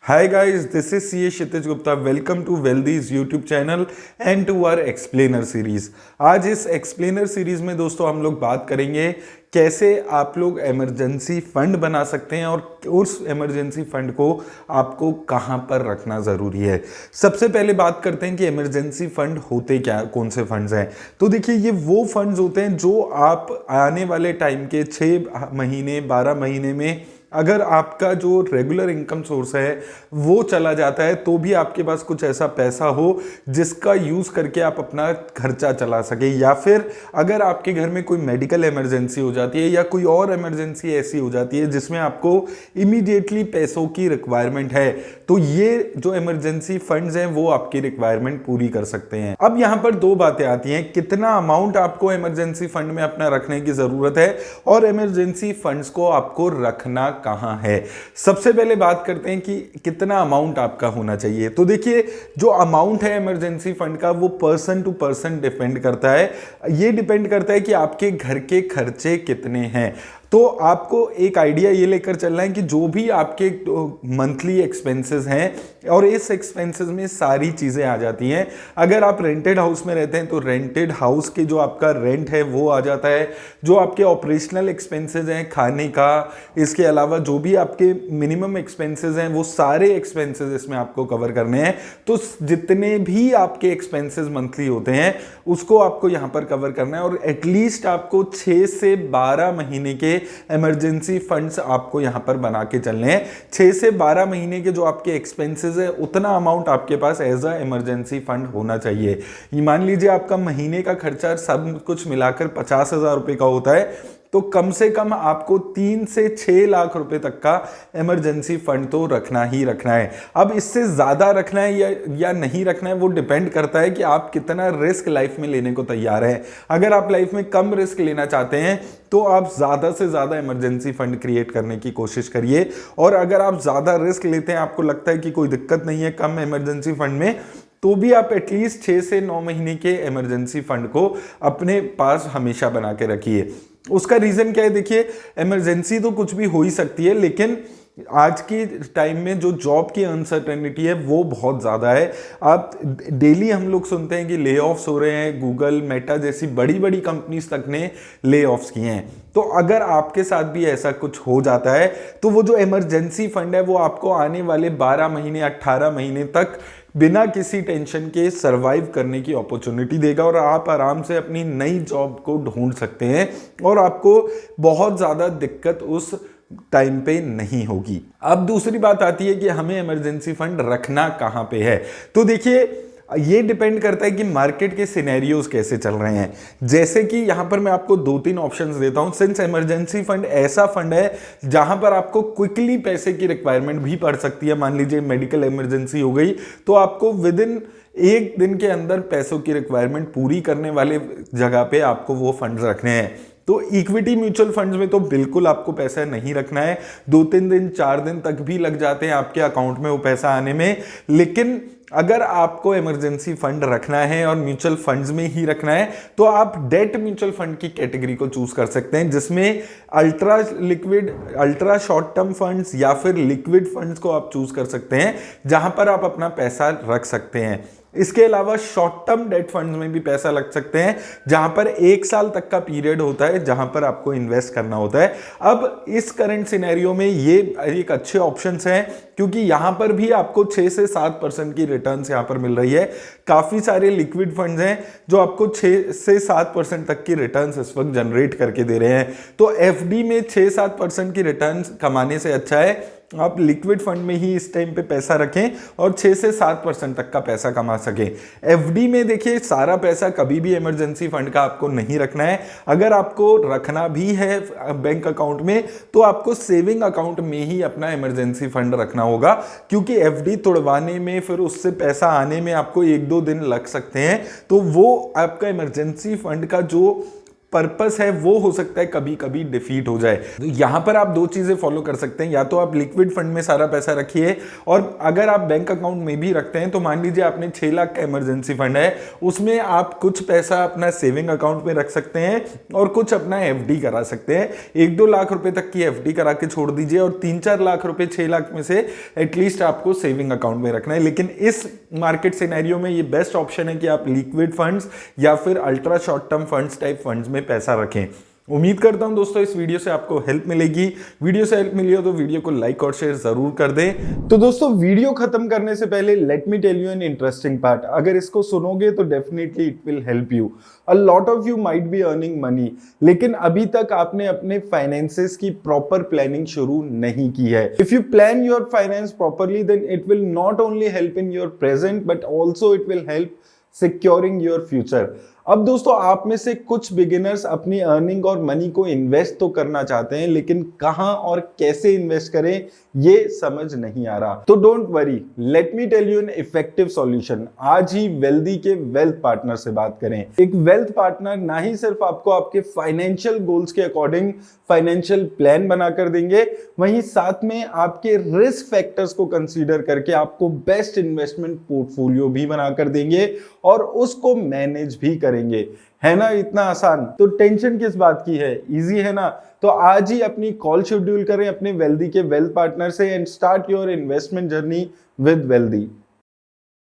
Hi guys, this is CA Kshitij Gupta. Welcome to Wealthy's YouTube channel and to our Explainer series. आज इस Explainer series में दोस्तों हम लोग बात करेंगे कैसे आप लोग इमरजेंसी फंड बना सकते हैं और उस इमरजेंसी फंड को आपको कहां पर रखना ज़रूरी है। सबसे पहले बात करते हैं कि इमरजेंसी फंड होते क्या, कौन से फंड्स हैं। तो देखिए, ये वो फंड्स होते हैं जो आप आने वाले टाइम के 6 महीने 12 महीने में अगर आपका जो रेगुलर इनकम सोर्स है वो चला जाता है तो भी आपके पास कुछ ऐसा पैसा हो जिसका यूज़ करके आप अपना खर्चा चला सके, या फिर अगर आपके घर में कोई मेडिकल इमरजेंसी हो जाती है या कोई और इमरजेंसी ऐसी हो जाती है जिसमें आपको इमीडिएटली पैसों की रिक्वायरमेंट है, तो ये जो इमरजेंसी फंड्स हैं वो आपकी रिक्वायरमेंट पूरी कर सकते हैं। अब यहाँ पर दो बातें आती हैं, कितना अमाउंट आपको इमरजेंसी फंड में अपना रखने की ज़रूरत है और इमरजेंसी फंड्स को आपको रखना कहां है। सबसे पहले बात करते हैं कि कितना अमाउंट आपका होना चाहिए। तो देखिए, जो अमाउंट है इमरजेंसी फंड का वो पर्सन टू पर्सन डिपेंड करता है। ये डिपेंड करता है कि आपके घर के खर्चे कितने हैं। तो आपको एक आइडिया ये लेकर चलना है कि जो भी आपके मंथली एक्सपेंसेस हैं और इस एक्सपेंसेस में सारी चीज़ें आ जाती हैं। अगर आप रेंटेड हाउस में रहते हैं तो रेंटेड हाउस के जो आपका रेंट है वो आ जाता है। जो आपके ऑपरेशनल एक्सपेंसेस हैं खाने का, इसके अलावा जो भी आपके मिनिमम एक्सपेंसेस हैं वो सारे एक्सपेंसेस इसमें आपको कवर करने हैं। तो जितने भी आपके एक्सपेंसेस मंथली होते हैं उसको आपको यहाँ पर कवर करना है और एटलीस्ट आपको 6 से 12 महीने के इमरजेंसी फंड्स आपको यहां पर बना के चलने हैं। 6 से 12 महीने के जो आपके एक्सपेंसेस है उतना अमाउंट आपके पास एज अ इमरजेंसी फंड होना चाहिए। ये मान लीजिए आपका महीने का खर्चा सब कुछ मिलाकर 50,000 रुपए का होता है, तो कम से कम आपको 3 से 6 लाख रुपए तक का इमरजेंसी फंड तो रखना ही रखना है। अब इससे ज़्यादा रखना है या नहीं रखना है वो डिपेंड करता है कि आप कितना रिस्क लाइफ में लेने को तैयार हैं। अगर आप लाइफ में कम रिस्क लेना चाहते हैं तो आप ज़्यादा से ज़्यादा इमरजेंसी फंड क्रिएट करने की कोशिश करिए, और अगर आप ज़्यादा रिस्क लेते हैं, आपको लगता है कि कोई दिक्कत नहीं है कम इमरजेंसी फंड में, तो भी आप एटलीस्ट 6 से 9 महीने के इमरजेंसी फंड को अपने पास हमेशा बना के रखिए। उसका रीज़न क्या है? देखिए, इमरजेंसी तो कुछ भी हो ही सकती है, लेकिन आज के टाइम में जो जॉब की अनसर्टेनिटी है वो बहुत ज़्यादा है। आप डेली हम लोग सुनते हैं कि ले ऑफ्स हो रहे हैं, गूगल, मेटा जैसी बड़ी बड़ी कंपनीज तक ने ले ऑफ्स किए हैं। तो अगर आपके साथ भी ऐसा कुछ हो जाता है तो वो जो इमरजेंसी फंड है वो आपको आने वाले 12 महीने 18 महीने तक बिना किसी टेंशन के सरवाइव करने की अपॉर्चुनिटी देगा और आप आराम से अपनी नई जॉब को ढूंढ सकते हैं और आपको बहुत ज़्यादा दिक्कत उस टाइम पे नहीं होगी। अब दूसरी बात आती है कि हमें इमरजेंसी फंड रखना कहाँ पे है। तो देखिए, ये डिपेंड करता है कि मार्केट के सिनेरियोज कैसे चल रहे हैं। जैसे कि यहां पर मैं आपको 2-3 ऑप्शंस देता हूं। सिंस इमरजेंसी फंड ऐसा फंड है जहां पर आपको क्विकली पैसे की रिक्वायरमेंट भी पड़ सकती है। मान लीजिए मेडिकल इमरजेंसी हो गई तो आपको विद इन 1 दिन के अंदर पैसों की रिक्वायरमेंट पूरी करने वाले जगह पे आपको वो फंड रखने हैं। तो इक्विटी म्यूचुअल फंड्स में तो बिल्कुल आपको पैसा नहीं रखना है। 2-3 दिन 4 दिन तक भी लग जाते हैं आपके अकाउंट में वो पैसा आने में। लेकिन अगर आपको इमरजेंसी फंड रखना है और म्यूचुअल फंड्स में ही रखना है तो आप डेट म्यूचुअल फंड की कैटेगरी को चूज कर सकते हैं, जिसमें ultra liquid, ultra short term funds या फिर लिक्विड फंड्स को आप चूज कर सकते हैं जहां पर आप अपना पैसा रख सकते हैं। इसके अलावा शॉर्ट टर्म डेट फंड्स में भी पैसा लग सकते हैं जहां पर 1 साल तक का पीरियड होता है जहां पर आपको इन्वेस्ट करना होता है। अब इस करंट सिनेरियो में ये एक अच्छे ऑप्शंस हैं क्योंकि यहां पर भी आपको 6 से 7% की रिटर्न्स यहां पर मिल रही है। काफी सारे लिक्विड फंड्स हैं जो आपको 6 से 7% तक की रिटर्न्स इस वक्त जनरेट करके दे रहे हैं। तो एफडी में 6-7% की रिटर्न्स कमाने से अच्छा है आप लिक्विड फंड में ही इस टाइम पे पैसा रखें और 6 से 7% तक का पैसा कमा सकें। एफडी में देखिए, सारा पैसा कभी भी इमरजेंसी फंड का आपको नहीं रखना है। अगर आपको रखना भी है बैंक अकाउंट में तो आपको सेविंग अकाउंट में ही अपना इमरजेंसी फंड रखना होगा, क्योंकि एफडी तोड़वाने में फिर उससे पैसा आने में आपको 1-2 दिन लग सकते हैं। तो वो आपका इमरजेंसी फंड का जो पर्पस है वो हो सकता है कभी कभी डिफीट हो जाए। तो यहां पर आप दो चीजें फॉलो कर सकते हैं, या तो आप लिक्विड फंड में सारा पैसा रखिए, और अगर आप बैंक अकाउंट में भी रखते हैं तो मान लीजिए आपने 6 लाख का इमरजेंसी फंड है, उसमें आप कुछ पैसा अपना सेविंग अकाउंट में रख सकते हैं और कुछ अपना एफडी करा सकते हैं। 1-2 लाख रुपए तक की एफडी करा के छोड़ दीजिए और 3-4 लाख रुपए 6 लाख में से एटलीस्ट आपको सेविंग अकाउंट में रखना है। लेकिन इस मार्केट सिनेरियो में ये बेस्ट ऑप्शन है कि आप लिक्विड फंड्स या फिर ultra short term funds type funds में पैसा रखें। उम्मीद करता हूं दोस्तों इस वीडियो से आपको हेल्प मिलेगी। वीडियो से हेल्प मिली हो तो वीडियो को लाइक और शेयर जरूर कर दें। तो दोस्तों वीडियो खत्म करने से पहले let me tell you an interesting part. अगर इसको सुनोगे तो definitely it will help you. A lot of you might be earning money, लेकिन अभी तक आपने अपने फाइनेंसेस की प्रॉपर प्लानिंग शुरू नहीं की है। If you plan your finance properly then it will not only help in your present but also it will help securing your future. अब दोस्तों आप में से कुछ बिगिनर्स अपनी अर्निंग और मनी को इन्वेस्ट तो करना चाहते हैं, लेकिन कहां और कैसे इन्वेस्ट करें ये समझ नहीं आ रहा। तो don't worry, let me tell you an effective solution. आज ही वेल्दी के वेल्थ पार्टनर से बात करें। एक वेल्थ पार्टनर ना ही सिर्फ आपको आपके फाइनेंशियल गोल्स के अकॉर्डिंग फाइनेंशियल प्लान बनाकर देंगे, वहीं साथ में आपके रिस्क फैक्टर्स को कंसीडर करके आपको बेस्ट इन्वेस्टमेंट पोर्टफोलियो भी बनाकर देंगे और उसको मैनेज भी करेंगे। है ना इतना आसान? तो टेंशन किस बात की है, इजी है ना। तो आज ही अपनी कॉल शेड्यूल करें अपने वेल्दी के वेल्थ पार्टनर से and start your investment journey with wealthy.